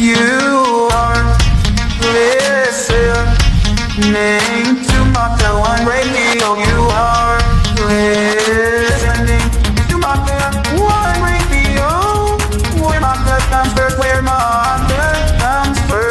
You are listening to Maga One Radio. You are listening to Maga One Radio. Where Maga comes first, where Maga comes first.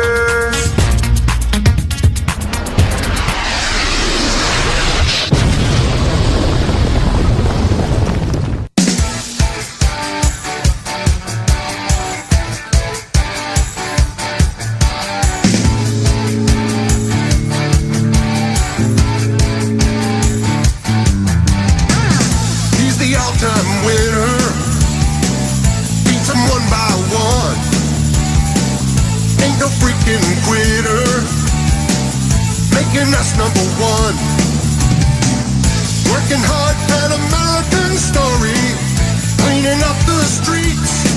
All-time winner, beats them one by one. Ain't no freaking quitter, making us number one. Working hard, an American story, cleaning up the streets.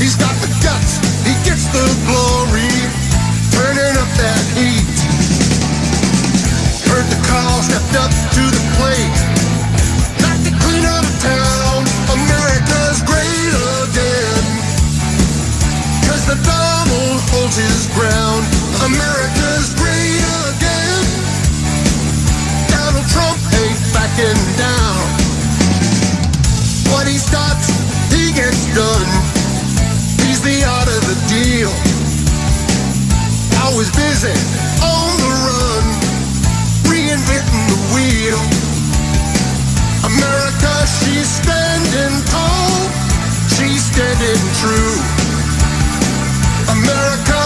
He's got the guts, he gets the glory, turning up that heat. Heard the call, stepped up to the plate. Clean up town, America's great again. 'Cause the Donald holds his ground, America's great again. Donald Trump ain't backing down. What he starts, he gets done. He's the art of the deal. Always busy, on the run, reinventing the wheel. America, she's standing tall, she's standing true. America,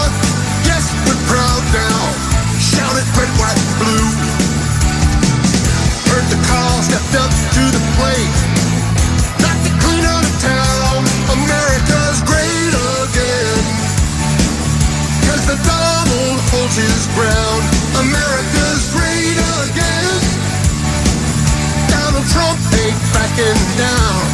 yes, we're proud now. Shout it red, white, and blue. Heard the call, stepped up to the plate. Not to clean out of town, America's great again. 'Cause the Donald holds his ground, America's great again. Donald Trump ain't backing down.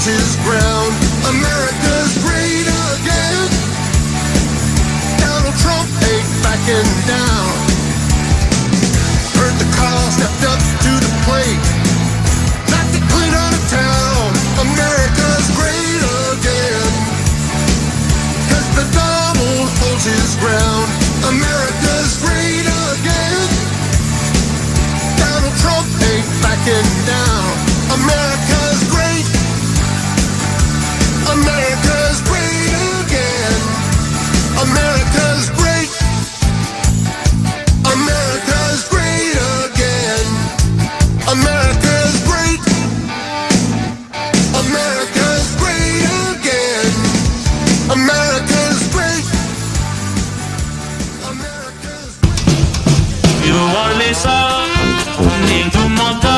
His ground, America's great again. Donald Trump ain't backing down. Heard the call, stepped up to the plate. Not to clean out of town, America's great again. 'Cause the Donald holds his ground, America's great again. Donald Trump ain't backing down. America's great. America's great again. America's great. America's great again. America's great. America's great again. America's great. America's great. You are listening to Maga.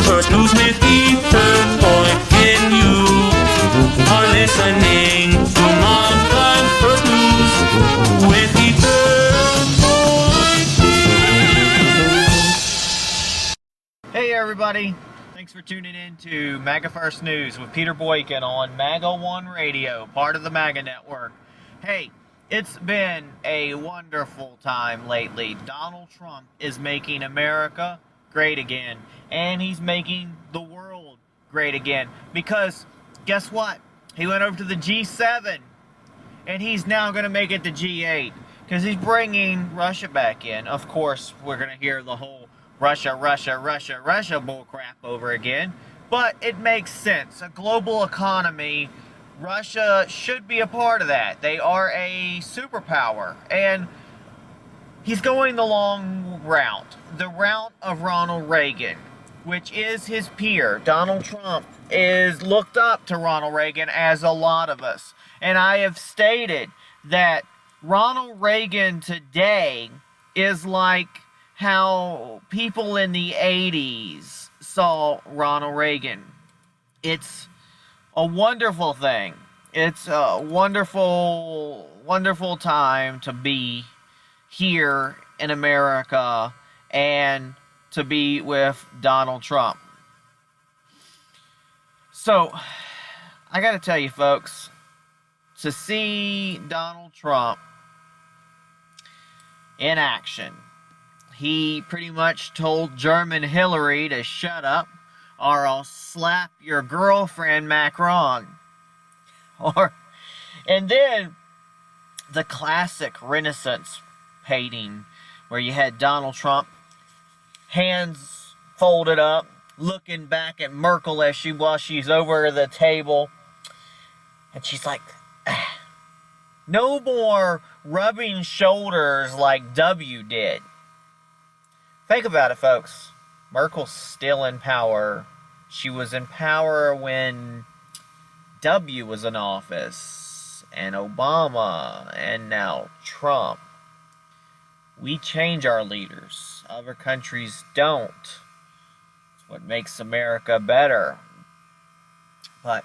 First news with Peter Boykin. You are listening to Maga. First news with Peter Boykin. Hey everybody, thanks for tuning in to Maga First News with Peter Boykin on Maga One Radio, part of the Maga Network. Hey, it's been a wonderful time lately. Donald Trump is making America great again, and he's making the world great again, because guess what? He went over to the G7, and he's now going to make it the G8, because he's bringing Russia back in. Of course, we're going to hear the whole Russia bullcrap over again, but it makes sense. A global economy, Russia should be a part of that. They are a superpower, and he's going the long route, the route of Ronald Reagan, which is his peer. Donald Trump is looked up to Ronald Reagan, as a lot of us. And I have stated that Ronald Reagan today is like how people in the 80s saw Ronald Reagan. It's a wonderful thing. It's a wonderful, wonderful time to be here in America and to be with Donald Trump. So, I gotta tell you folks, to see Donald Trump in action, he pretty much told German Hillary to shut up or I'll slap your girlfriend Macron. And then the classic Renaissance painting where you had Donald Trump, hands folded up, looking back at Merkel while she's over the table, and she's like, no more rubbing shoulders like W did. Think about it, folks. Merkel's still in power. She was in power when W was in office, and Obama, and now Trump. We change our leaders. Other countries don't. It's what makes America better. But,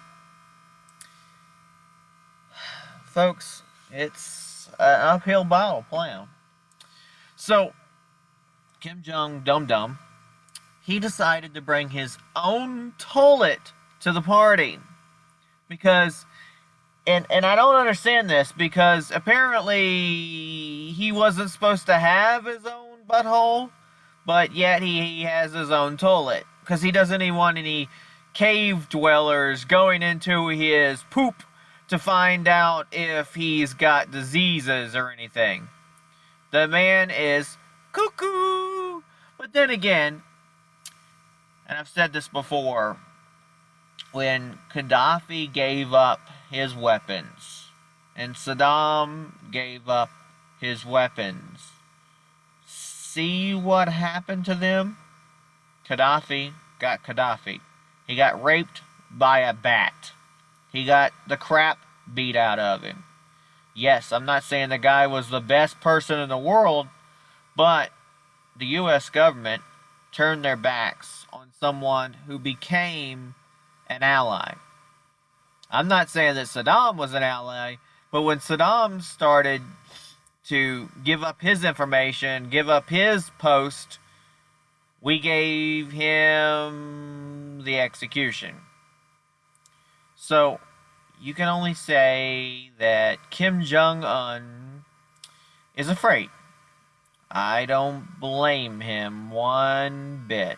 folks, it's an uphill battle playing. So, Kim Jong Dum Dum, he decided to bring his own toilet to the party. Because, and I don't understand this, because apparently he wasn't supposed to have his own butthole, but yet he has his own toilet. Because he doesn't even want any cave dwellers going into his poop to find out if he's got diseases or anything. The man is cuckoo. But then again, and I've said this before, when Gaddafi gave up his weapons and Saddam gave up his weapons, see what happened to them? Gaddafi got Gaddafi. He got raped by a bat. He got the crap beat out of him. Yes, I'm not saying the guy was the best person in the world, but the U.S. government turned their backs on someone who became an ally. I'm not saying that Saddam was an ally, but when Saddam started to give up his information, give up his post, we gave him the execution. So, you can only say that Kim Jong-un is afraid. I don't blame him one bit.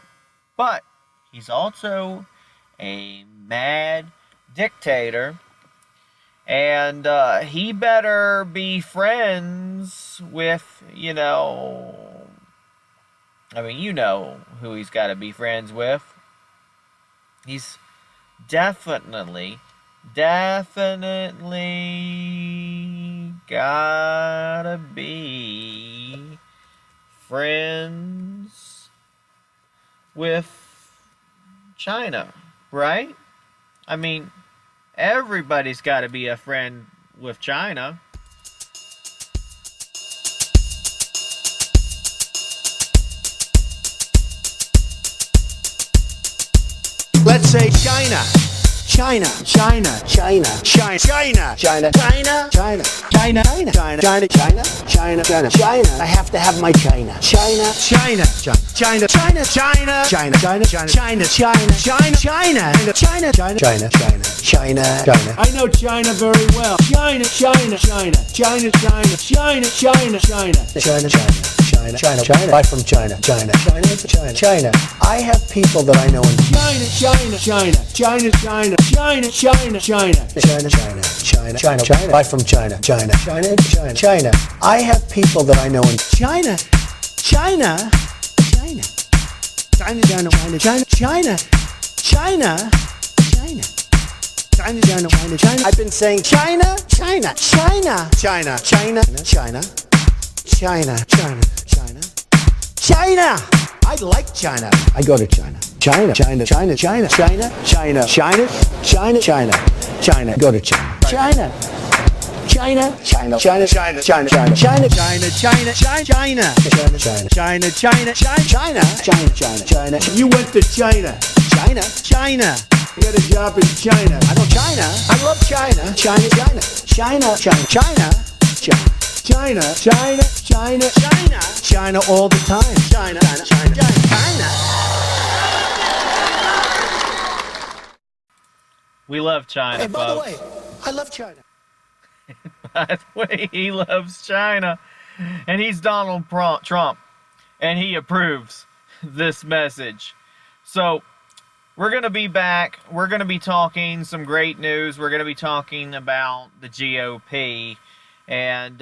But, he's also a mad dictator, and he better be friends with, you know who he's got to be friends with. He's definitely gotta be friends with China, right? I mean, everybody's got to be a friend with China. Let's say China. China. China. China. China. China. China. China. China. China. China. China. China. China. China. China. I have to have my China. China. China. China. China. China. China. China. China. China. China. China. China. China. China. China. China. China. China. I know China very well. China. China. China. China. China. China. China. China. China. China. China. China. Buy from China. China. China. China. China. I have people that I know in China. China. China. China. China. China. China. China. China. China. China. China. China. Buy from China. China. China. China. China. I have people that I know in China. China. China. China. China. China. China. China. China. China. China. China. China. I've been saying China. China. China. China. China. China. China. China. China. China. I like China. I go to China. China. China. China. China. China. China. China. China. China. China. China. Go to China. China. China, China, China, China, China, China, China, China, China, China, China, China, China, China, China, China, China, China, China. You went to China, China, China. You got a job in China. I know China. I love China. China, China, China, China, China, China, China, China, China, China, China all the time. China, China, China, China. We love China, Hey, by the folks. way, I love China. By the way, he loves China. And he's Donald Trump. And he approves this message. So, we're going to be back. We're going to be talking some great news. We're going to be talking about the GOP and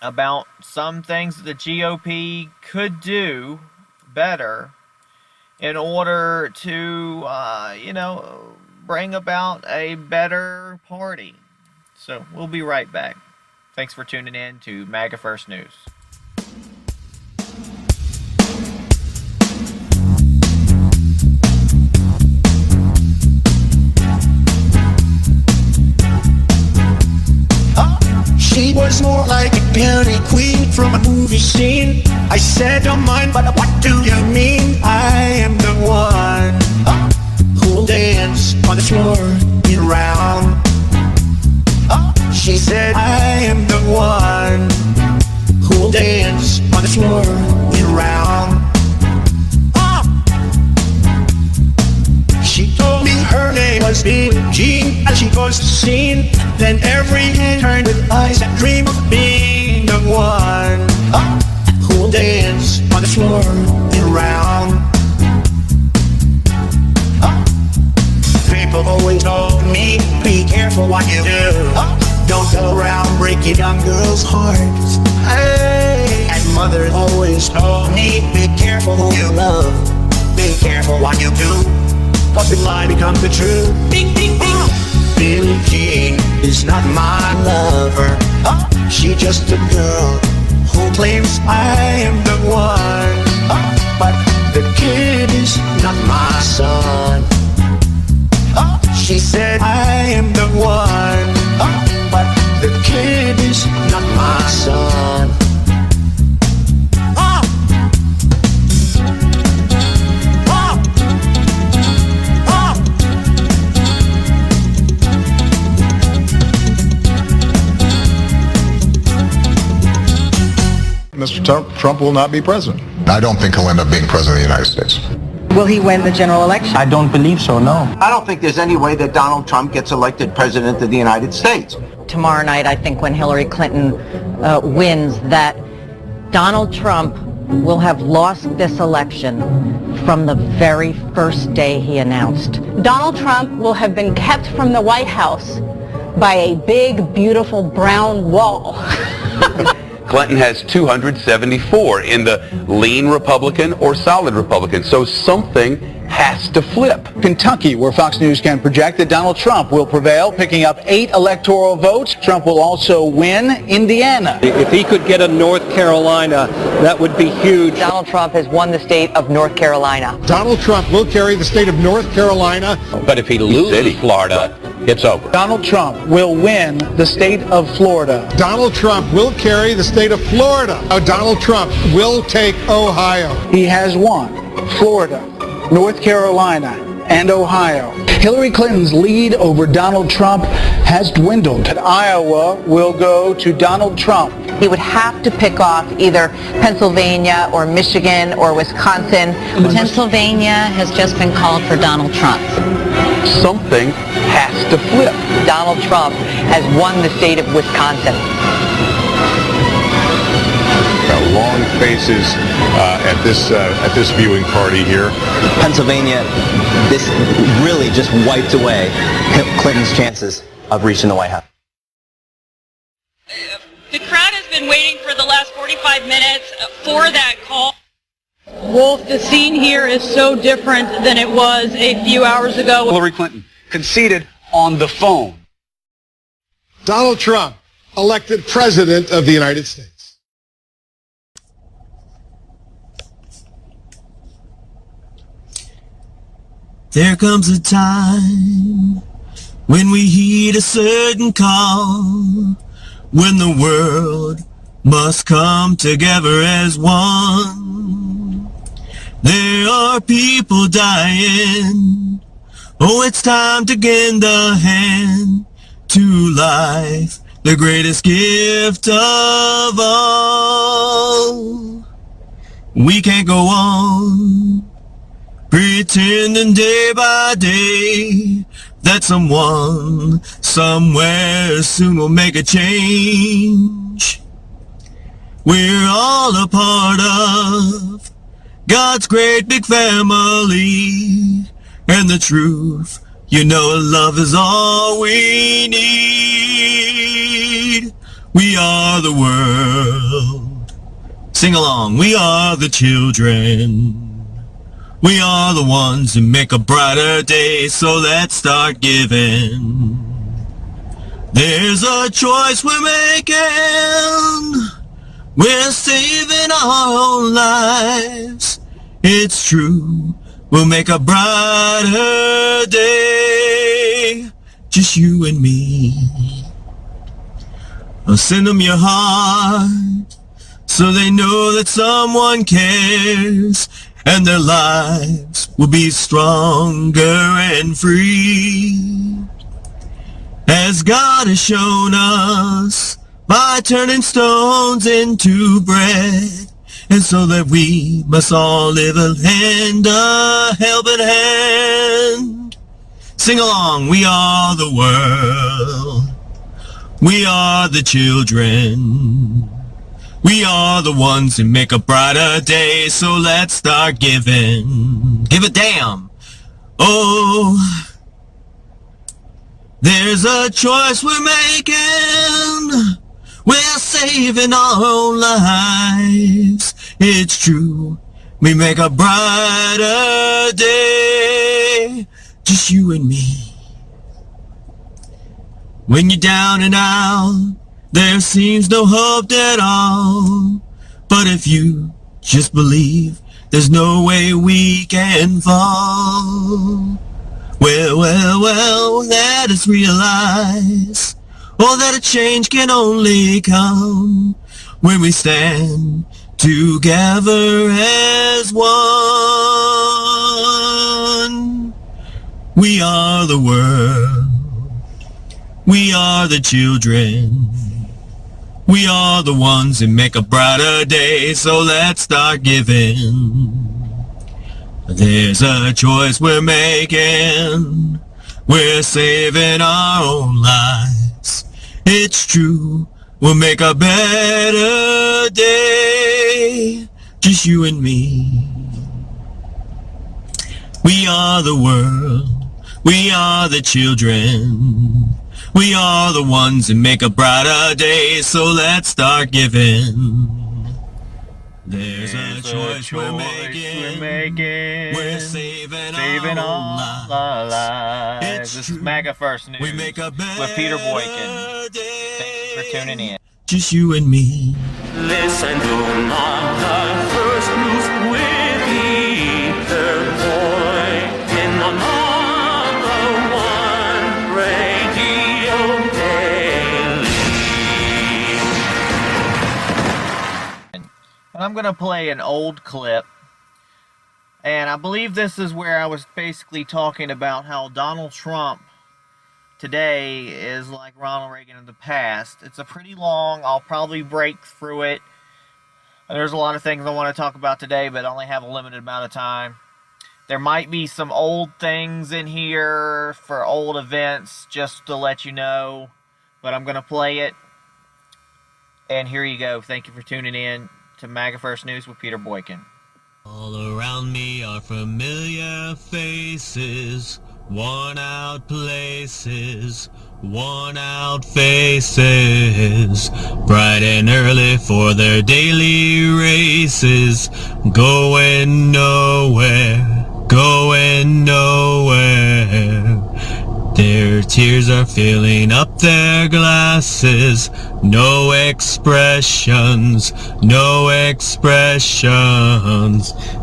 about some things that the GOP could do better in order to, bring about a better party. So we'll be right back. Thanks for tuning in to MAGA First News. She was more like a beauty queen from a movie scene. I said, don't mind, but what do you mean? I am the one who'll dance on the floor year round. She said, I am the one who'll dance on the floor year round. She told me her name was Billie Jean. As she goes to scene, then every hand turned with eyes that dream of being the one who'll dance on the floor year round. People always told me, be careful what you do. Don't go around breaking young girls' hearts. Hey. And mother always told me, be careful who you love. Be careful what you do. But the lie becomes the truth. Ding, ding, ding. Billie Jean is not my lover. She's just a girl who claims I am the one. But the kid is not my son. She said I am the one. But the kid is not my son. Mr. Trump will not be president. I don't think he'll end up being president of the United States. Will he win the general election? I don't believe so, no. I don't think there's any way that Donald Trump gets elected president of the United States. Tomorrow night, I think when Hillary Clinton wins, that Donald Trump will have lost this election from the very first day he announced. Donald Trump will have been kept from the White House by a big, beautiful brown wall. Clinton has 274 in the lean Republican or solid Republican. So something has to flip. Kentucky, where Fox News can project that Donald Trump will prevail, picking up 8 electoral votes. Trump will also win Indiana. If he could get a North Carolina, that would be huge. Donald Trump has won the state of North Carolina. Donald Trump will carry the state of North Carolina. But if he loses Florida, it's over. Donald Trump will win the state of Florida. Donald Trump will carry the state of Florida. Donald Trump will take Ohio. He has won Florida, North Carolina, and Ohio. Hillary Clinton's lead over Donald Trump has dwindled. Iowa will go to Donald Trump. He would have to pick off either Pennsylvania or Michigan or Wisconsin. Pennsylvania has just been called for Donald Trump. Something has to flip. Donald Trump has won the state of Wisconsin. Long faces at this viewing party here. Pennsylvania, this really just wiped away Clinton's chances of reaching the White House. The crowd has been waiting for the last 45 minutes for that call. Wolf, the scene here is so different than it was a few hours ago. Hillary Clinton conceded on the phone. Donald Trump, elected president of the United States. There comes a time when we heed a certain call, when the world must come together as one. There are people dying. Oh, it's time to give the hand to life, the greatest gift of all. We can't go on pretending day by day that someone somewhere soon will make a change. We're all a part of God's great big family, and the truth, you know, love is all we need. We are the world. Sing along. We are the children. We are the ones who make a brighter day, so let's start giving. There's a choice we're making. We're saving our own lives. It's true. We'll make a brighter day. Just you and me. Oh, send them your heart so they know that someone cares, and their lives will be stronger and free. As God has shown us by turning stones into bread, and so that we must all live a helping hand. Sing along. We are the world. We are the children. We are the ones who make a brighter day, so let's start giving. Give a damn. Oh, there's a choice we're making. We're saving our own lives. It's true. We make a brighter day. Just you and me. When you're down and out, there seems no hope at all. But if you just believe, there's no way we can fall. Well, let us realize, oh, that a change can only come when we stand together as one. We are the world. We are the children. We are the ones who make a brighter day, so let's start giving. There's a choice we're making. We're saving our own lives. It's true. We'll make a better day. Just you and me. We are the world. We are the children. We are the ones who make a brighter day, so let's start giving. There's a choice we're making. We're saving all our lives. This is Maga First News with Peter Boykin. Thanks for tuning in. Just you and me. Listen to Maga First News with Peter Boykin on Maga One Radio Daily. And I'm going to play an old clip. And I believe this is where I was basically talking about how Donald Trump today is like Ronald Reagan in the past. It's a pretty long, I'll probably break through it. There's a lot of things I want to talk about today, but I only have a limited amount of time. There might be some old things in here for old events, just to let you know. But I'm going to play it. And here you go. Thank you for tuning in to Maga First News with Peter Boykin. All around me are familiar faces, worn out places, worn out faces, bright and early for their daily races, going nowhere, Their tears are filling up their glasses. No expressions, no expressions.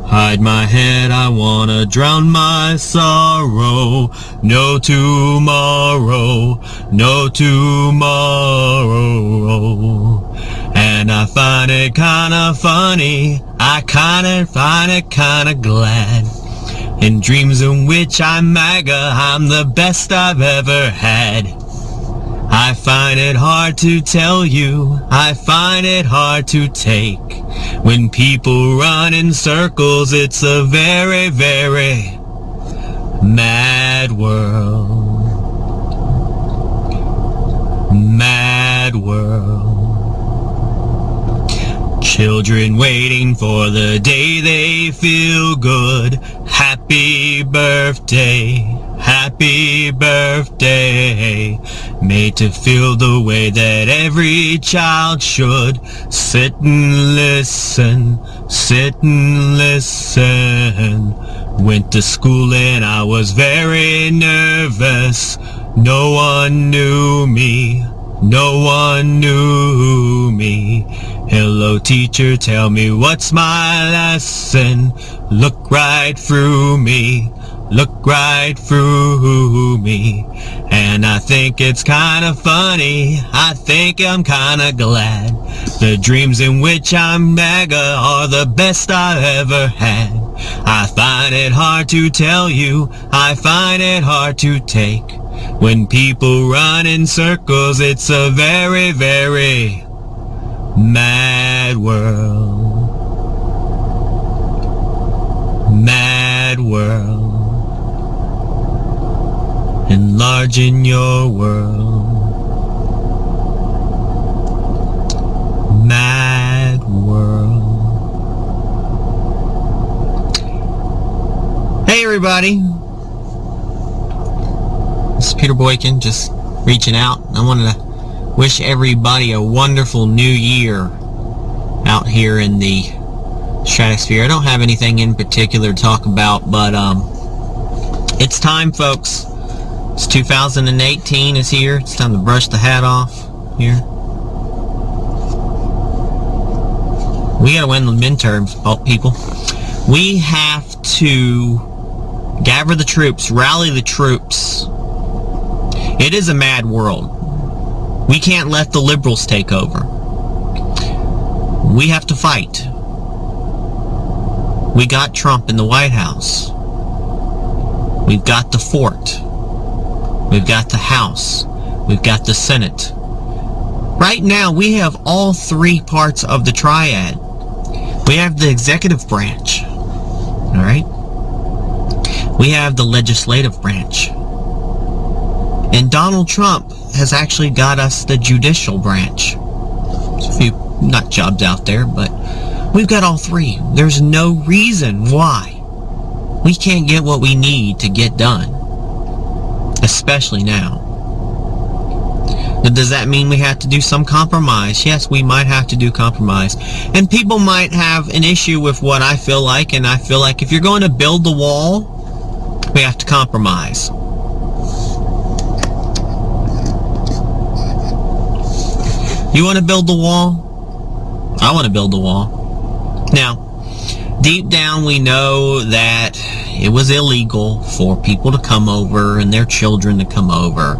Hide my head, I wanna drown my sorrow. No tomorrow, no tomorrow. And I find it kinda funny, I kinda find it kinda glad. In dreams in which I'm Maga, I'm the best I've ever had. I find it hard to tell you, I find it hard to take. When people run in circles, it's a very, very mad world. Mad world. Children waiting for the day they feel good. Happy birthday, happy birthday. Made to feel the way that every child should. Sit and listen, sit and listen. Went to school and I was very nervous. No one knew me, no one knew me. Hello teacher, tell me what's my lesson. Look right through me, look right through me. And I think it's kinda funny, I think I'm kinda glad. The dreams in which I'm Maga are the best I've ever had. I find it hard to tell you, I find it hard to take. When people run in circles, it's a very, very mad world. Mad world. Enlarging your world. Mad world. Hey everybody. This is Peter Boykin, just reaching out. I wanted to wish everybody a wonderful new year out here in the stratosphere. I don't have anything in particular to talk about, but it's time, folks. It's 2018 is here. It's time to brush the hat off here. We gotta win the midterms, people. We have to gather the troops, rally the troops. It is a mad world. We can't let the liberals take over. We have to fight. We got Trump in the White House. We've got the fort. We've got the House. We've got the Senate. Right now, we have all three parts of the triad. We have the executive branch. All right? We have the legislative branch. And Donald Trump has actually got us the judicial branch. There's a few nut jobs out there, but we've got all three. There's no reason why we can't get what we need to get done, especially now. But does that mean we have to do some compromise? Yes, we might have to do compromise. And people might have an issue with what I feel like, and I feel like if you're going to build the wall, we have to compromise. You want to build the wall? I want to build the wall. Now, deep down we know that it was illegal for people to come over and their children to come over.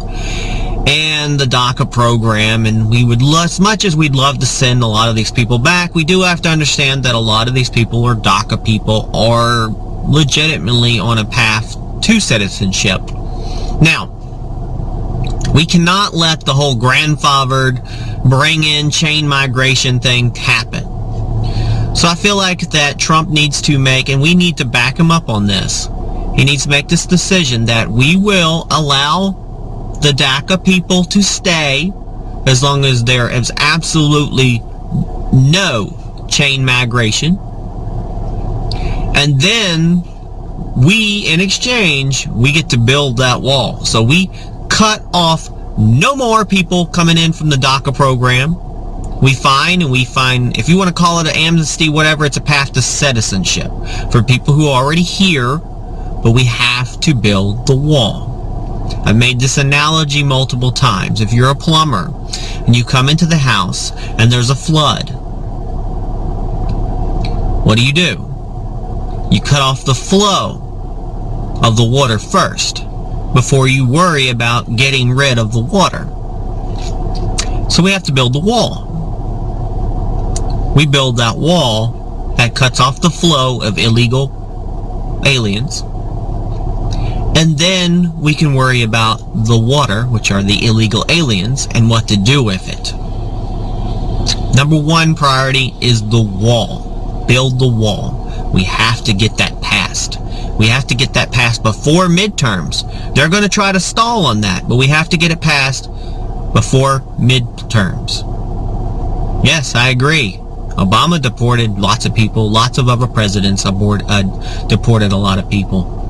And the DACA program, and we would, as much as we'd love to send a lot of these people back, we do have to understand that a lot of these people are DACA people are legitimately on a path to citizenship. Now, we cannot let the whole grandfathered, bring in chain migration thing happen. So I feel like that Trump needs to make, and we need to back him up on this, he needs to make this decision that we will allow the DACA people to stay as long as there is absolutely no chain migration. And then we, in exchange, we get to build that wall. So we cut off no more people coming in from the DACA program. We find, if you want to call it an amnesty, whatever, it's a path to citizenship for people who are already here, but we have to build the wall. I've made this analogy multiple times. If you're a plumber and you come into the house and there's a flood, what do? You cut off the flow of the water first before you worry about getting rid of the water. So we have to build the wall. We build that wall that cuts off the flow of illegal aliens. And then we can worry about the water, which are the illegal aliens, and what to do with it. Number one priority is the wall. Build the wall. We have to get that passed. We have to get that passed before midterms. They're going to try to stall on that, but we have to get it passed before midterms. Yes, I agree. Obama deported lots of people. Lots of other presidents deported a lot of people.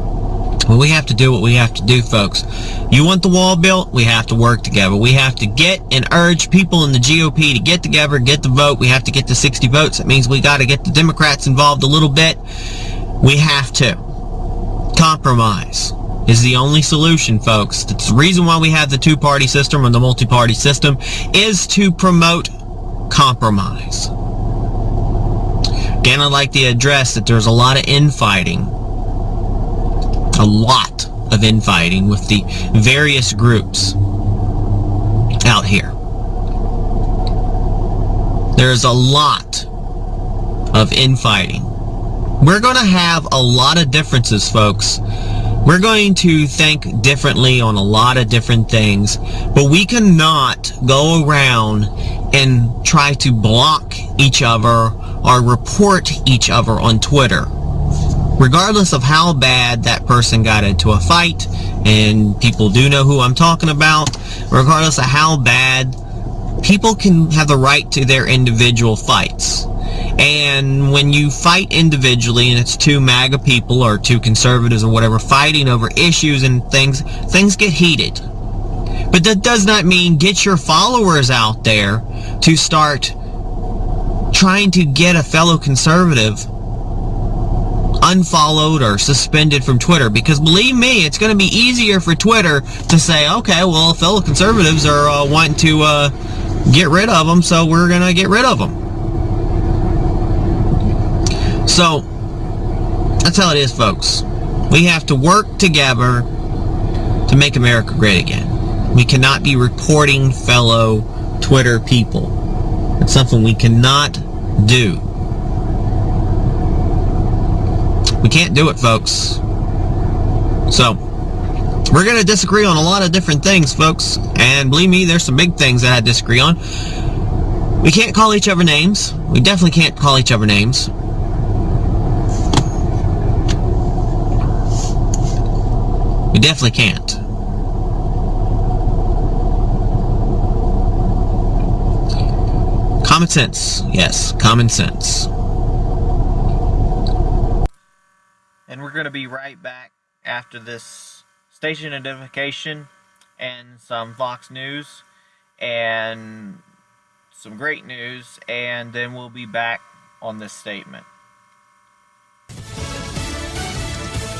But we have to do what we have to do, folks. You want the wall built? We have to work together. We have to get and urge people in the GOP to get together, get the vote. We have to get to 60 votes. That means we got to get the Democrats involved a little bit. We have to. Compromise is the only solution, folks. That's the reason why we have the two-party system or the multi-party system, is to promote compromise. Again, I'd like to address that there's a lot of infighting. A lot of infighting with the various groups out here. There's a lot of infighting. We're going to have a lot of differences, folks. We're going to think differently on a lot of different things, but we cannot go around and try to block each other or report each other on Twitter. Regardless of how bad that person got into a fight, and people do know who I'm talking about, regardless of how bad, people can have the right to their individual fights. And when you fight individually, and it's two MAGA people or two conservatives or whatever fighting over issues and things get heated. But that does not mean get your followers out there to start trying to get a fellow conservative unfollowed or suspended from Twitter, because believe me, it's going to be easier for Twitter to say, okay, well, fellow conservatives are wanting to get rid of them, so we're going to get rid of them. So that's how it is, folks. We have to work together to make America great again. We cannot be reporting fellow Twitter people. It's something we cannot do. We can't do it, folks. So, we're going to disagree on a lot of different things, folks. And believe me, there's some big things that I disagree on. We can't call each other names. We definitely can't call each other names. We definitely can't. Common sense. Yes, common sense. And we're going to be right back after this station identification and some Fox News and some great news, and then we'll be back on this statement.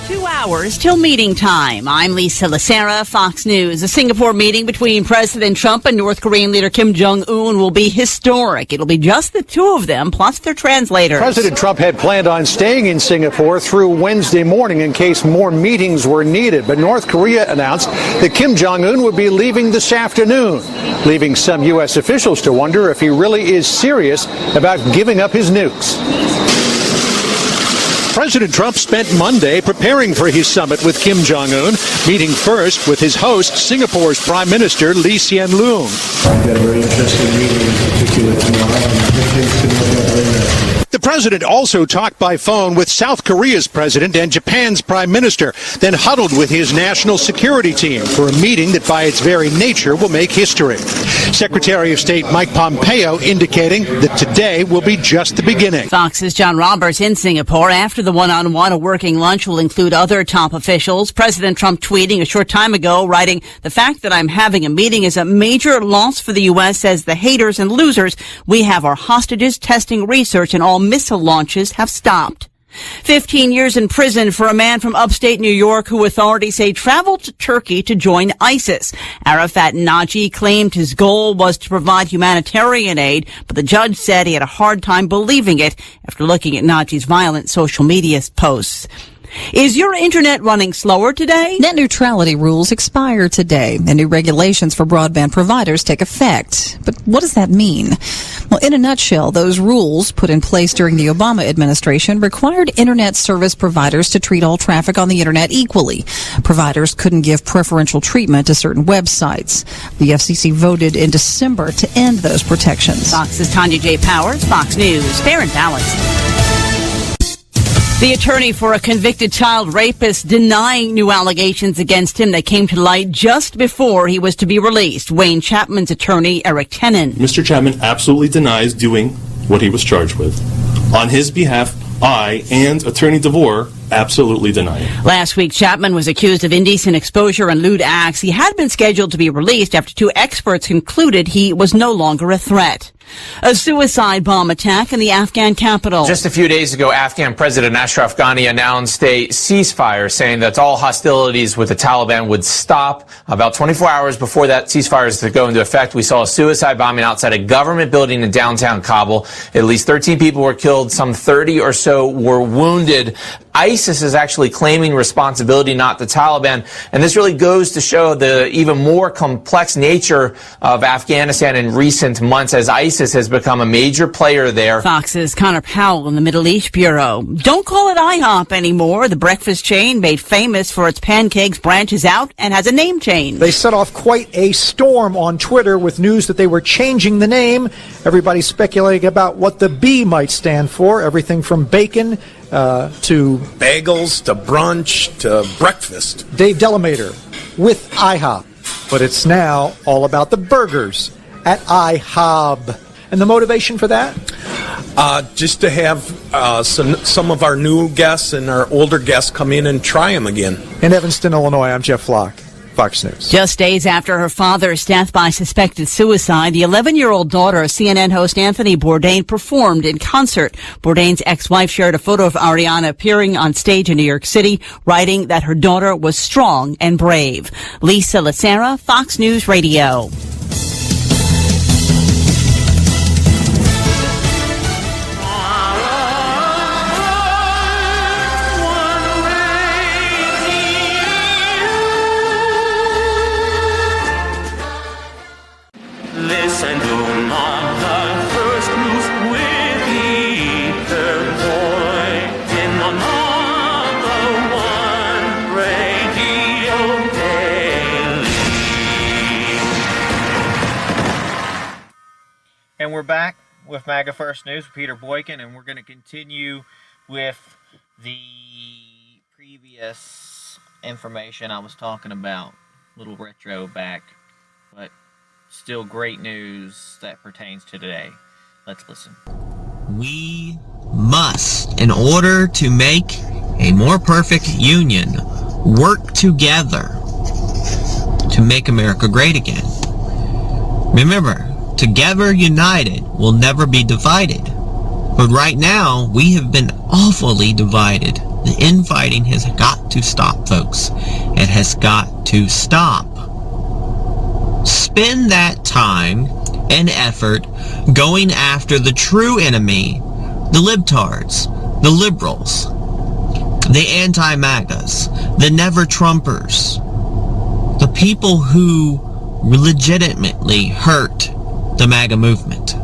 2 hours till meeting time. I'm Lisa Lacera, Fox News. A Singapore meeting between President Trump and North Korean leader Kim Jong-un will be historic. It'll be just the two of them, plus their translators. President Trump had planned on staying in Singapore through Wednesday morning in case more meetings were needed. But North Korea announced that Kim Jong-un would be leaving this afternoon, leaving some U.S. officials to wonder if he really is serious about giving up his nukes. President Trump spent Monday preparing for his summit with Kim Jong-un, meeting first with his host, Singapore's Prime Minister Lee Hsien Loong. I've got a very interesting meeting in particular tomorrow, and good things to know about later. The president also talked by phone with South Korea's president and Japan's prime minister, then huddled with his national security team for a meeting that by its very nature will make history. Secretary of State Mike Pompeo indicating that today will be just the beginning. Fox's John Roberts in Singapore. After the one-on-one, a working lunch will include other top officials. President Trump tweeting a short time ago, writing, "The fact that I'm having a meeting is a major loss for the U.S. Says the haters and losers. We have our hostages, testing, research, and all missile launches have stopped." 15 years in prison for a man from upstate New York who authorities say traveled to Turkey to join ISIS. Arafat Naji claimed his goal was to provide humanitarian aid, but the judge said he had a hard time believing it after looking at Naji's violent social media posts. Is your internet running slower today? Net neutrality rules expire today, and new regulations for broadband providers take effect. But what does that mean? Well, in a nutshell, those rules put in place during the Obama administration required internet service providers to treat all traffic on the internet equally. Providers couldn't give preferential treatment to certain websites. The FCC voted in December to end those protections. Fox's Tanya J. Powers, Fox News, fair and balanced. The attorney for a convicted child rapist denying new allegations against him that came to light just before he was to be released. Wayne Chapman's attorney, Eric Tennant. Mr. Chapman absolutely denies doing what he was charged with. On his behalf, I and Attorney DeVore absolutely deny it. Last week, Chapman was accused of indecent exposure and lewd acts. He had been scheduled to be released after two experts concluded he was no longer a threat. A suicide bomb attack in the Afghan capital. Just a few days ago, Afghan President Ashraf Ghani announced a ceasefire, saying that all hostilities with the Taliban would stop. About 24 hours before that ceasefire is to go into effect, we saw a suicide bombing outside a government building in downtown Kabul. At least 13 people were killed, some 30 or so were wounded. ISIS is actually claiming responsibility, not the Taliban. And this really goes to show the even more complex nature of Afghanistan in recent months as ISIS has become a major player there. Fox's Connor Powell in the Middle East Bureau. Don't call it IHOP anymore. The breakfast chain, made famous for its pancakes, branches out and has a name change. They set off quite a storm on Twitter with news that they were changing the name. Everybody speculating about what the B might stand for. Everything from bacon to bagels, to brunch, to breakfast. Dave Delamater with IHOP. But it's now all about the burgers at IHOB. And the motivation for that? Just to have some of our new guests and our older guests come in and try them again. In Evanston, Illinois, I'm Jeff Flock. Fox News. Just days after her father's death by suspected suicide, the 11-year-old daughter of CNN host Anthony Bourdain performed in concert. Bourdain's ex-wife shared a photo of Ariana appearing on stage in New York City, writing that her daughter was strong and brave. Lisa Lacera, Fox News Radio. Listen to Maga first news with Peter Boykin on Maga One Radio Daily. And we're back with Maga First News with Peter Boykin, and we're going to continue with the previous information I was talking about, a little retro back, but still great news that pertains to today. Let's listen. We must, in order to make a more perfect union, work together to make America great again. Remember, together united will never be divided. But right now, we have been awfully divided. The infighting has got to stop, folks. It has got to stop. Spend that time and effort going after the true enemy, the libtards, the liberals, the anti-MAGAs, the never-Trumpers, the people who legitimately hurt the MAGA movement.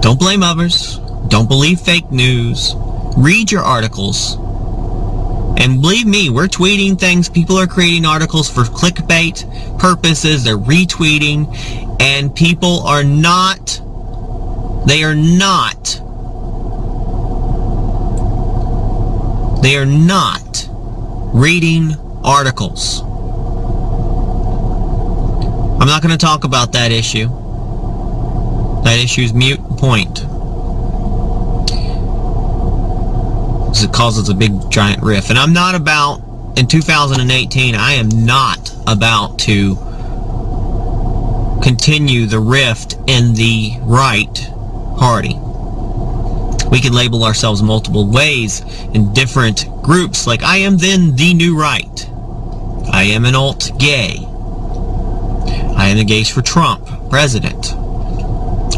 Don't blame others. Don't believe fake news. Read your articles. And believe me, we're tweeting things. People are creating articles for clickbait purposes. They're retweeting. And people are not reading articles. I'm not going to talk about that issue. That issue is moot point. It causes a big giant rift. And I'm not about, in 2018, I am not about to continue the rift in the right party. We can label ourselves multiple ways in different groups, like I am then the new right. I am an alt-gay. I am engaged for Trump, president.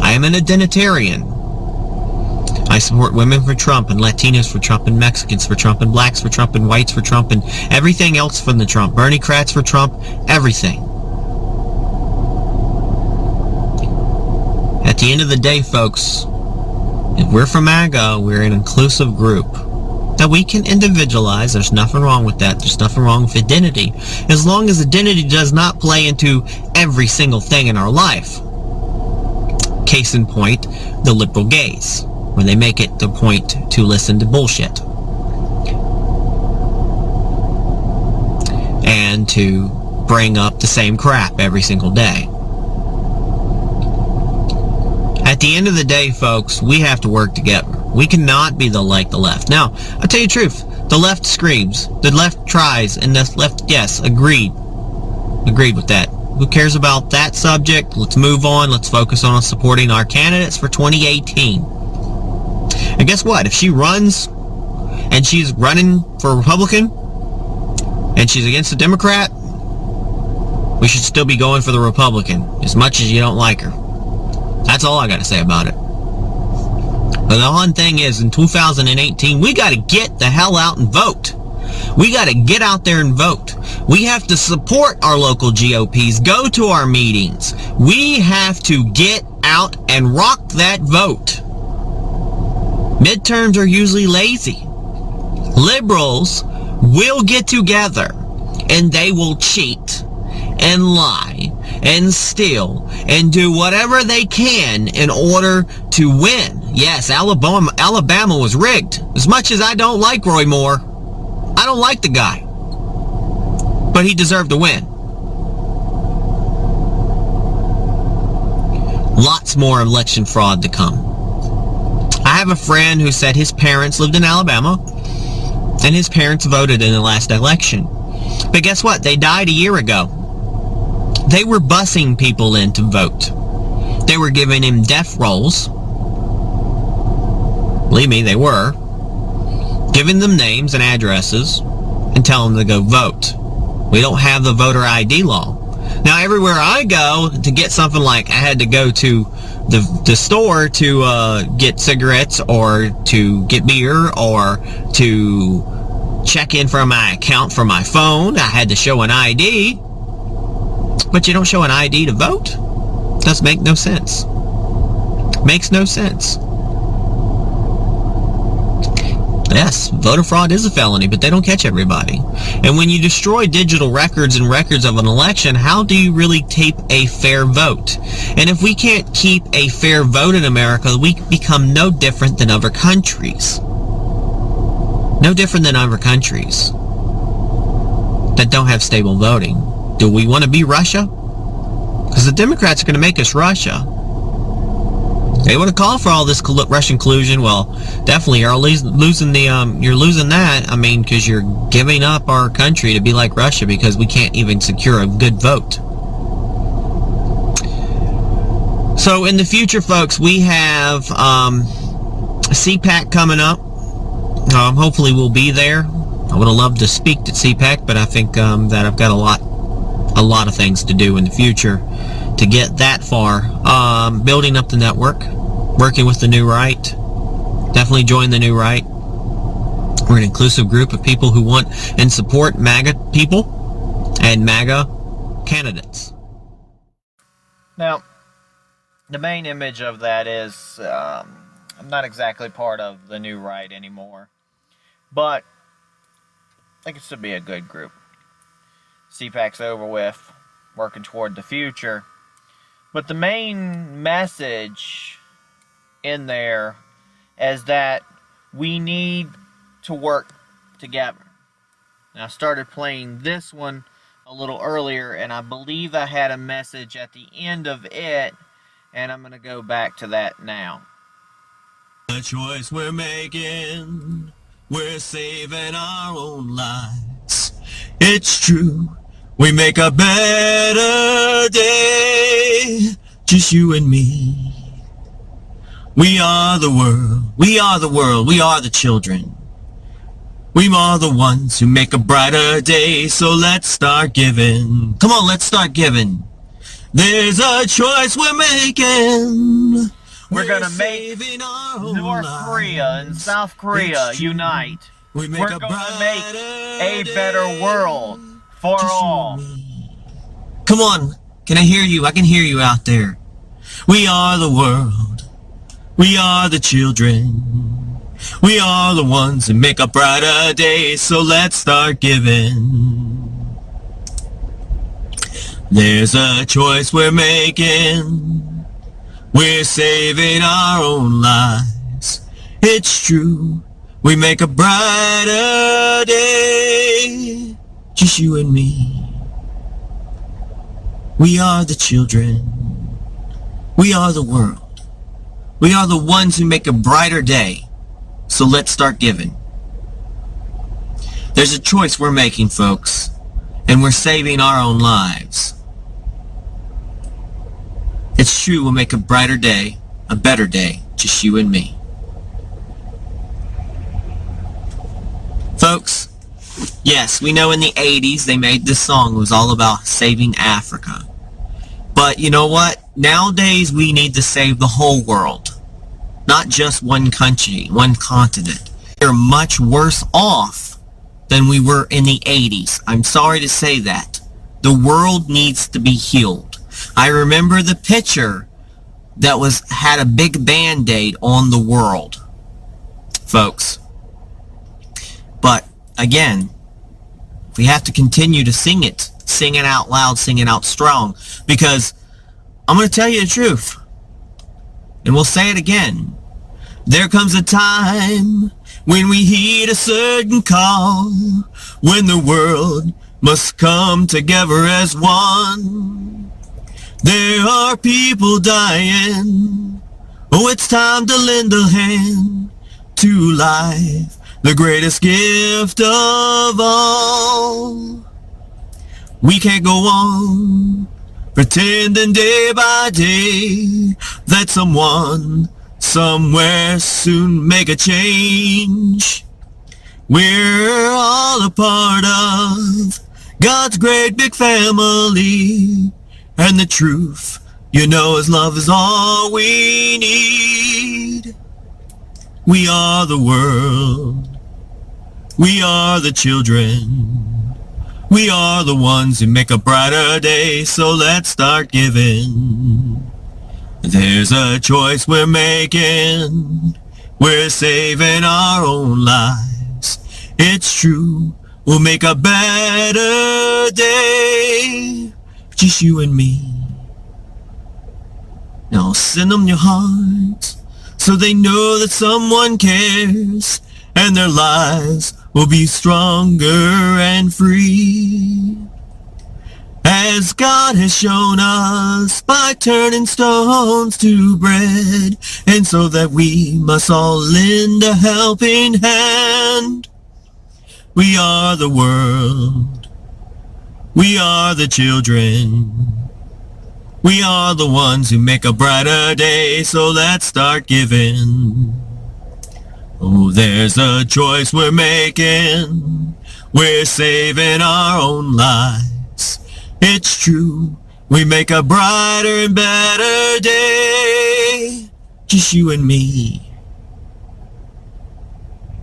I am an identitarian. I support women for Trump and Latinos for Trump and Mexicans for Trump and blacks for Trump and whites for Trump and everything else from the Trump. Bernie Kratz for Trump, everything. At the end of the day, folks, if we're from MAGA, we're an inclusive group. Now, we can individualize. There's nothing wrong with that. There's nothing wrong with identity. As long as identity does not play into every single thing in our life. Case in point, the liberal gays, when they make it the point to listen to bullshit. And to bring up the same crap every single day. At the end of the day, folks, we have to work together. We cannot be like the left. Now, I'll tell you the truth. The left screams. The left tries. And the left, yes, agreed. Agreed with that. Who cares about that subject? Let's move on. Let's focus on supporting our candidates for 2018. And guess what? If she runs and she's running for Republican and she's against the Democrat, we should still be going for the Republican as much as you don't like her. That's all I got to say about it. But the one thing is, in 2018, we got to get the hell out and vote. We got to get out there and vote. We have to support our local GOPs. Go to our meetings. We have to get out and rock that vote. Midterms are usually lazy. Liberals will get together and they will cheat and lie and steal and do whatever they can in order to win. Yes, Alabama was rigged. As much as I don't like Roy Moore, I don't like the guy, but he deserved to win. Lots more election fraud to come. I have a friend who said his parents lived in Alabama and his parents voted in the last election. But guess what? They died a year ago. They were busing people in to vote. They were giving him death rolls. Believe me, they were. Giving them names and addresses and telling them to go vote. We don't have the voter ID law. Now, everywhere I go to get something, like I had to go to the store to get cigarettes or to get beer or to check in for my account for my phone, I had to show an ID. But you don't show an ID to vote? Doesn't make no sense. Makes no sense. Yes, voter fraud is a felony, but they don't catch everybody. And when you destroy digital records and records of an election, how do you really keep a fair vote? And if we can't keep a fair vote in America, we become no different than other countries. No different than other countries that don't have stable voting. Do we want to be Russia? Because the Democrats are going to make us Russia. They want to call for all this Russian collusion. Well, definitely you're losing you're losing that. I mean, because you're giving up our country to be like Russia because we can't even secure a good vote. So in the future, folks, we have CPAC coming up. Hopefully we'll be there. I would have loved to speak at CPAC, but I think that I've got a lot of things to do in the future to get that far. Building up the network, working with the New Right. Definitely join the New Right. We're an inclusive group of people who want and support MAGA people and MAGA candidates. Now, the main image of that is I'm not exactly part of the New Right anymore, but I think it should be a good group. CPAC's over with, working toward the future. But the main message in there is that we need to work together. And I started playing this one a little earlier, and I believe I had a message at the end of it, and I'm going to go back to that now. The choice we're making, we're saving our own lives. It's true. We make a better day, just you and me. We are the world. We are the world. We are the children. We are the ones who make a brighter day. So let's start giving. Come on, let's start giving. There's a choice we're making. We're going to make North Korea and South Korea unite. We're going to make a better world for all. Come on. Can I hear you? I can hear you out there. We are the world. We are the children. We are the ones who make a brighter day. So let's start giving. There's a choice we're making. We're saving our own lives. It's true. We make a brighter day. Just you and me. We are the children. We are the world. We are the ones who make a brighter day. So let's start giving. There's a choice we're making, folks. And we're saving our own lives. It's true, we'll make a brighter day, a better day, just you and me. Folks, yes, we know in the 80s they made this song. It was all about saving Africa. But you know what? Nowadays we need to save the whole world. Not just one country, one continent. We're much worse off than we were in the 80s. I'm sorry to say that. The world needs to be healed. I remember the picture that had a big Band-Aid on the world, folks. But again, we have to continue to sing it out loud, sing it out strong, because I'm going to tell you the truth, and we'll say it again. There comes a time when we heed a certain call, when the world must come together as one. There are people dying. Oh, it's time to lend a hand to life, the greatest gift of all. We can't go on pretending day by day that someone somewhere soon make a change. We're all a part of God's great big family. And the truth, you know, is love is all we need. We are the world. We are the children. We are the ones who make a brighter day. So let's start giving. There's a choice we're making. We're saving our own lives. It's true. We'll make a better day. Just you and me. Now send them your heart so they know that someone cares, and their lives will be stronger and free. As God has shown us by turning stones to bread, and so that we must all lend a helping hand. We are the world. We are the children. We are the ones who make a brighter day, so let's start giving. Oh, there's a choice we're making. We're saving our own lives. It's true, we make a brighter and better day. Just you and me.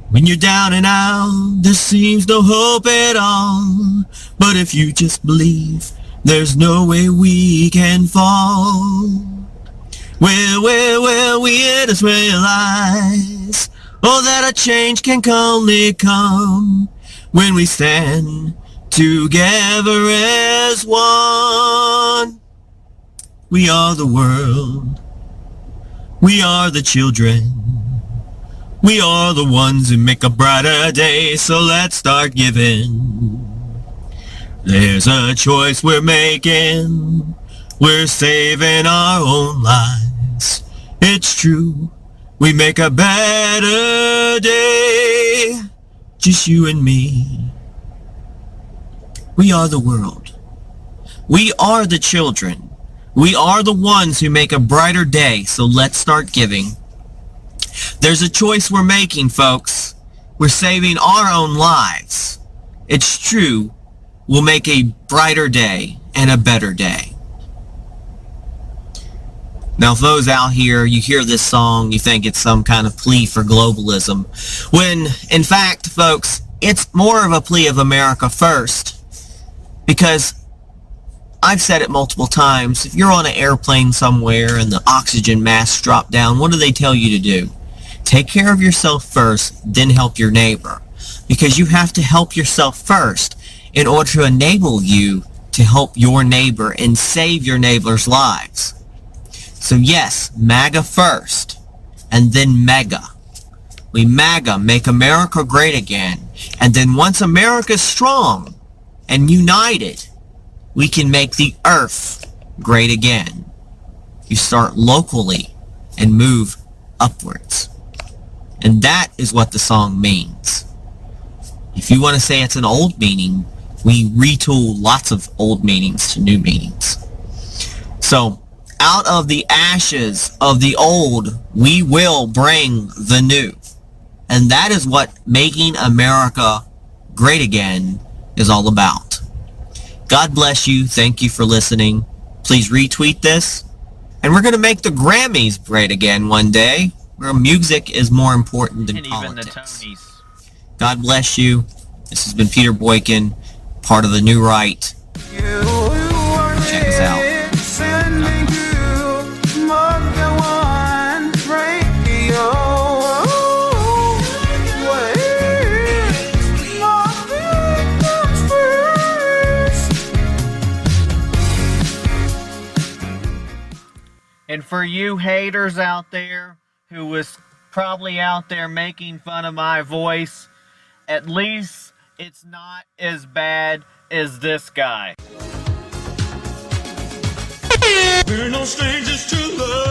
When you're down and out, there seems no hope at all. But if you just believe, there's no way we can fall. Well, we just realize, oh, that a change can only come when we stand together as one. We are the world. We are the children. We are the ones who make a brighter day, so let's start giving. There's a choice we're making. We're saving our own lives. It's true, we make a better day. Just you and me. We are the world. We are the children. We are the ones who make a brighter day, so let's start giving. There's a choice we're making, folks. We're saving our own lives. It's true, we'll make a brighter day and a better day. Now, if those out here, you hear this song, you think it's some kind of plea for globalism, when, in fact, folks, it's more of a plea of America first. Because I've said it multiple times, if you're on an airplane somewhere and the oxygen masks drop down, what do they tell you to do? Take care of yourself first, then help your neighbor. Because you have to help yourself first in order to enable you to help your neighbor and save your neighbor's lives. So yes, MAGA first, and then MEGA. We MAGA, make America great again. And then once America's strong and united, we can make the earth great again. You start locally and move upwards. And that is what the song means. If you want to say it's an old meaning, we retool lots of old meanings to new meanings. So, out of the ashes of the old, we will bring the new. And that is what making America great again is all about. God bless you. Thank you for listening. Please retweet this. And we're going to make the Grammys great again one day, where music is more important than politics. Even the Tonys. God bless you. This has been Peter Boykin, part of the New Right. Check us out. And for you haters out there who was probably out there making fun of my voice, at least it's not as bad as this guy. We're no strangers to love.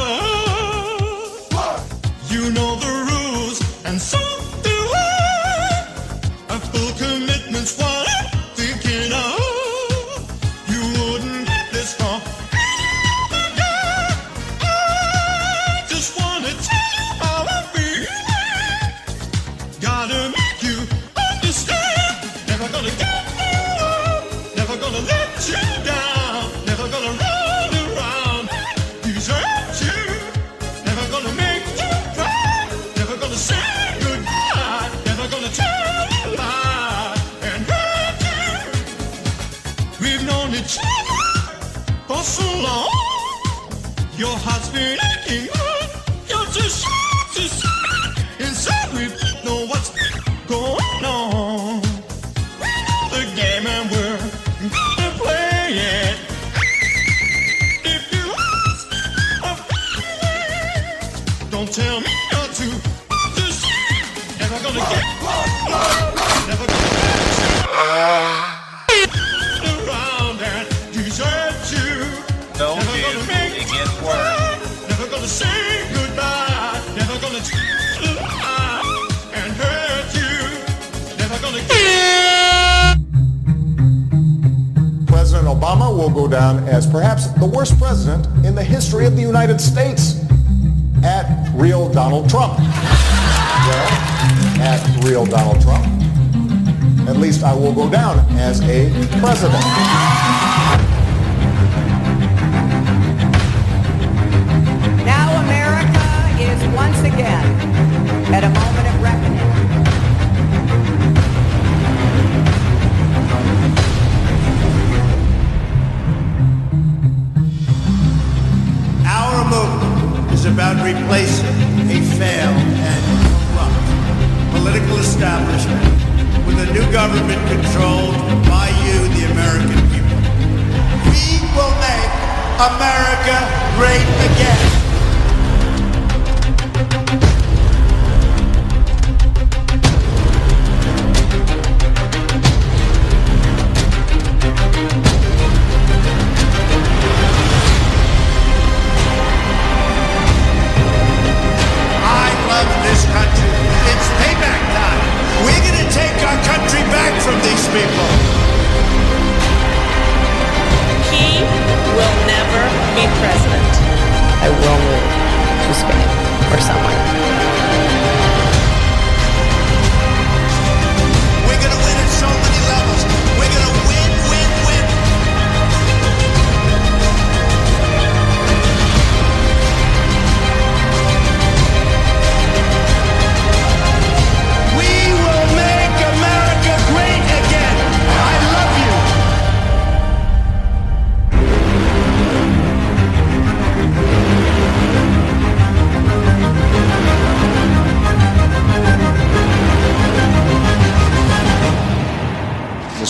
You know the rules, and so do I. A full commitment's what I'm thinking of. You wouldn't get this far. I just wanna tell you how I feel. Gotta make you understand. Never gonna get you up. Never gonna let you down. Never gonna run around. Desert you. Never gonna make you cry. Never gonna say goodbye. Never gonna tell a lie and hurt you. We've known each other for so long. Your heart's been aching. You're too shy to see. Inside we know what's going on. We know the game and we're gonna play it. If you ask me, don't tell me not to. Just never gonna get never gonna let you around and desert you. No, Never dude, gonna make it gets worse. Never gonna say goodbye. Never gonna tell a lie and hurt you. Never gonna President Obama will go down as perhaps the worst president in the history of the United States. At real Donald Trump. Well, at real Donald Trump. At least I will go down as a president. Now America is once again at a moment of reckoning. Our movement is about replacing a failed and corrupt political establishment with a new government controlled by you, the American people. We will make America great again. I love this country. It's payback time. We're going to take our country back from these people. He will never be president. I will move to Spain or somewhere.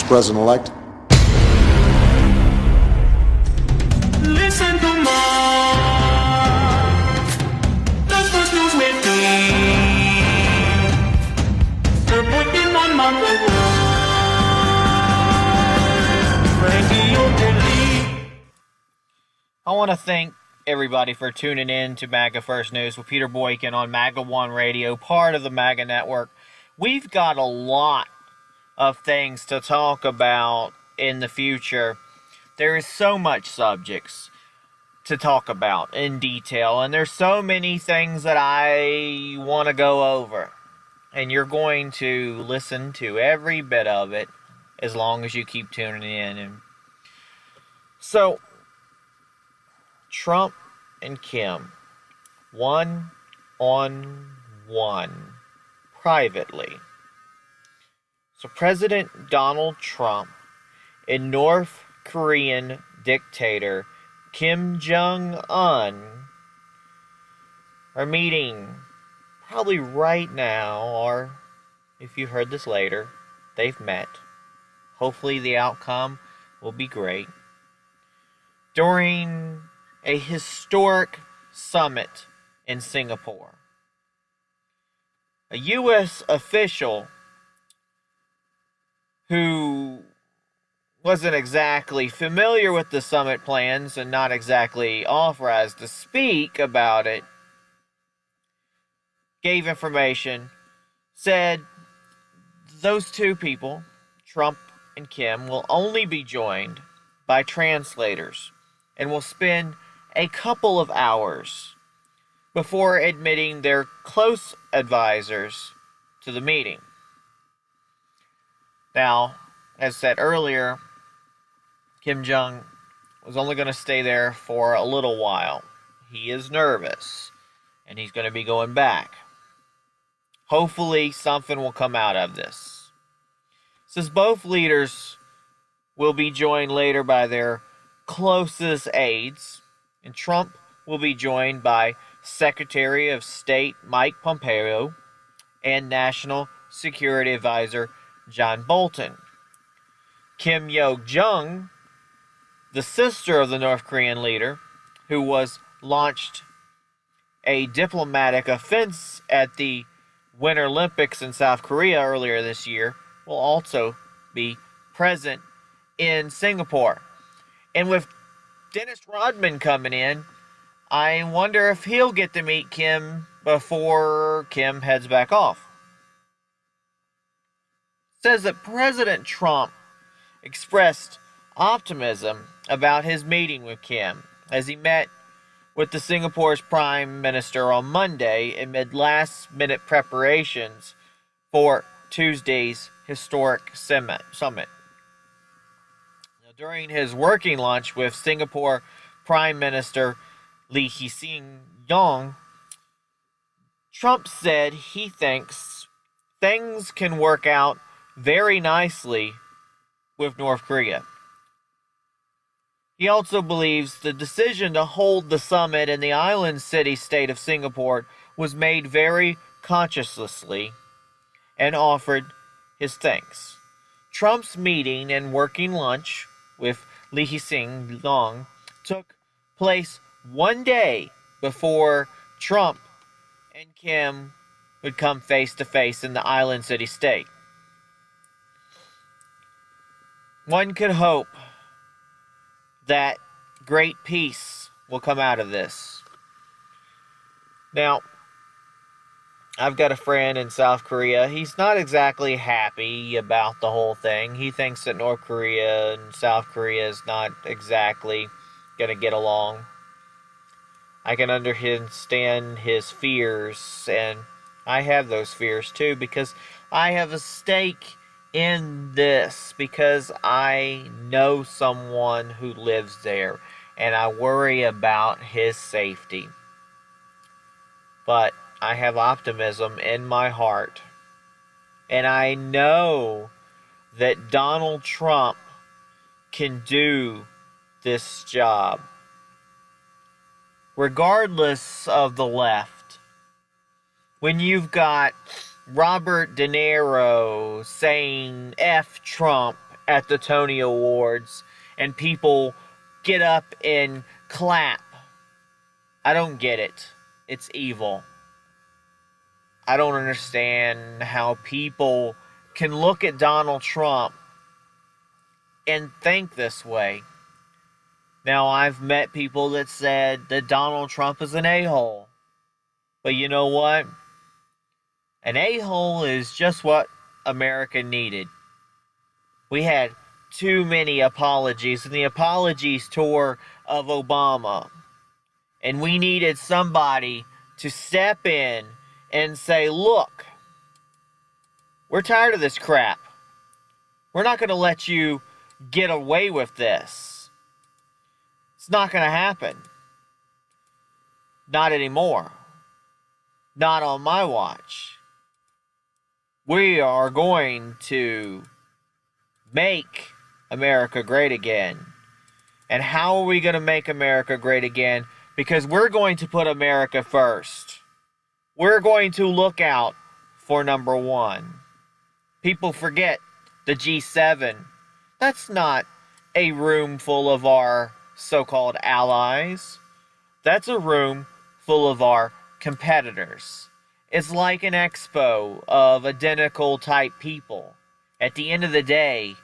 President-elect. Listen to more. That's what news with me. The Boykin on Maga Radio Delete. I want to thank everybody for tuning in to MAGA First News with Peter Boykin on MAGA One Radio, part of the MAGA Network. We've got a lot of things to talk about in the future. There is so much subjects to talk about in detail, and there's so many things that I want to go over. And you're going to listen to every bit of it as long as you keep tuning in. And so, Trump and Kim, one-on-one, privately. So President Donald Trump and North Korean dictator Kim Jong-un are meeting probably right now, or if you heard this later, they've met. Hopefully the outcome will be great. During a historic summit in Singapore. A U.S. official who wasn't exactly familiar with the summit plans and not exactly authorized to speak about it, gave information, said those two people, Trump and Kim, will only be joined by translators and will spend a couple of hours before admitting their close advisors to the meeting. Now, as said earlier, Kim Jong was only going to stay there for a little while. He is nervous, and he's going to be going back. Hopefully, something will come out of this. Since both leaders will be joined later by their closest aides, and Trump will be joined by Secretary of State Mike Pompeo and National Security Advisor John Bolton. Kim Yo-jong, the sister of the North Korean leader, who was launched a diplomatic offense at the Winter Olympics in South Korea earlier this year, will also be present in Singapore. And with Dennis Rodman coming in, I wonder if he'll get to meet Kim before Kim heads back off. It says that President Trump expressed optimism about his meeting with Kim as he met with the Singapore's Prime Minister on Monday amid last-minute preparations for Tuesday's historic summit. Now, during his working lunch with Singapore Prime Minister Lee Hsien-loong, Trump said he thinks things can work out very nicely with North Korea. He also believes the decision to hold the summit in the island city-state of Singapore was made very consciously and offered his thanks. Trump's meeting and working lunch with Lee Hsien-loong took place one day before Trump and Kim would come face-to-face in the island city-state. One could hope that great peace will come out of this. Now, I've got a friend in South Korea. He's not exactly happy about the whole thing. He thinks that North Korea and South Korea is not exactly going to get along. I can understand his fears, and I have those fears too, because I have a stake in this, because I know someone who lives there, and I worry about his safety. But I have optimism in my heart, and I know that Donald Trump can do this job. Regardless of the left, when you've got Robert De Niro saying F Trump at the Tony Awards and people get up and clap. I don't get it. It's evil. I don't understand how people can look at Donald Trump and think this way. Now, I've met people that said that Donald Trump is an a-hole. But you know what? An a-hole is just what America needed. We had too many apologies in the apologies tour of Obama. And we needed somebody to step in and say, look, we're tired of this crap. We're not going to let you get away with this. It's not going to happen. Not anymore. Not on my watch. We are going to make America great again. And how are we going to make America great again? Because we're going to put America first. We're going to look out for number one. People forget the G7. That's not a room full of our so-called allies. That's a room full of our competitors. It's like an expo of identical type people. At the end of the day,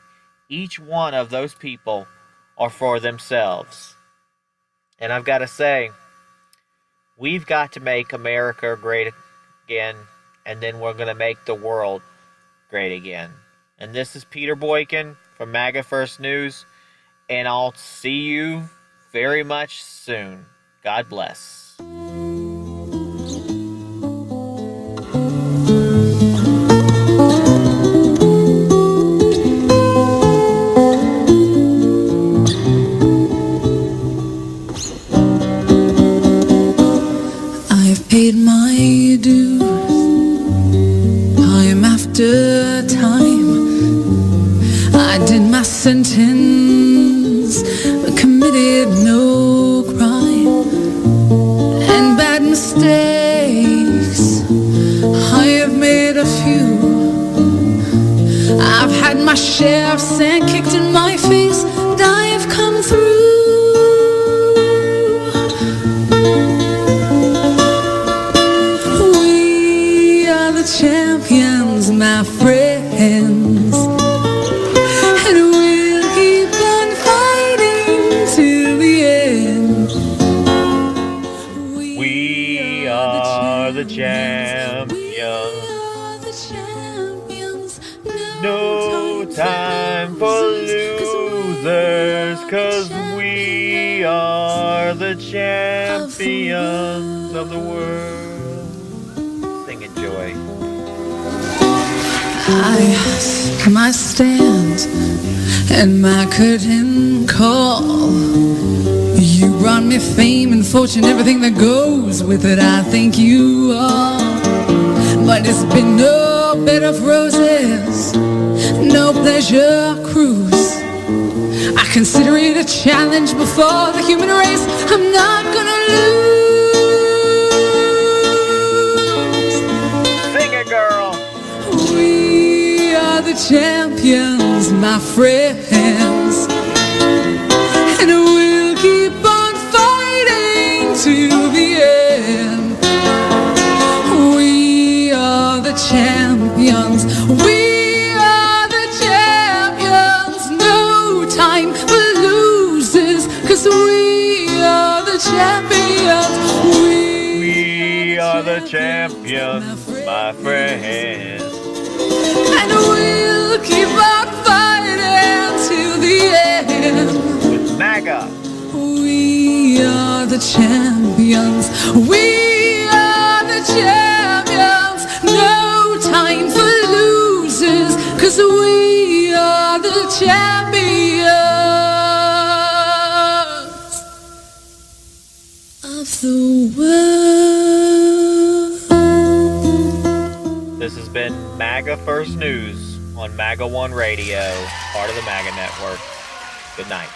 each one of those people are for themselves. And I've got to say, we've got to make America great again, and then we're going to make the world great again. And this is Peter Boykin from Maga First News, and I'll see you very much soon. God bless. I've paid my dues, time after time. I did my sentence, but committed no crime. And bad mistakes, I have made a few. I've had my share of sand kicked in my face, and I have come through. Champions, my friends, and we'll keep on fighting till the end. We are the champions. No time for losers, 'cause we are the champions of the world. Sing it, Joy. I took my stand and my curtain call. You brought me fame and fortune, everything that goes with it. I thank you all, but it's been no bed of roses, no pleasure cruise. I consider it a challenge before the human race. I'm not gonna lose. Sing it, girl. We are the champions, my friends, and we'll keep on fighting to the end. We are the champions. We are the champions. No time for losers, 'cause we are the champions. We are the champions, my friends. And we'll keep on fighting till the end. With Maga. We are the champions. We are the champions. No time for losers, 'cause we are the champions of the world. This has been Maga First News on Maga One Radio, part of the Maga Network. Good night.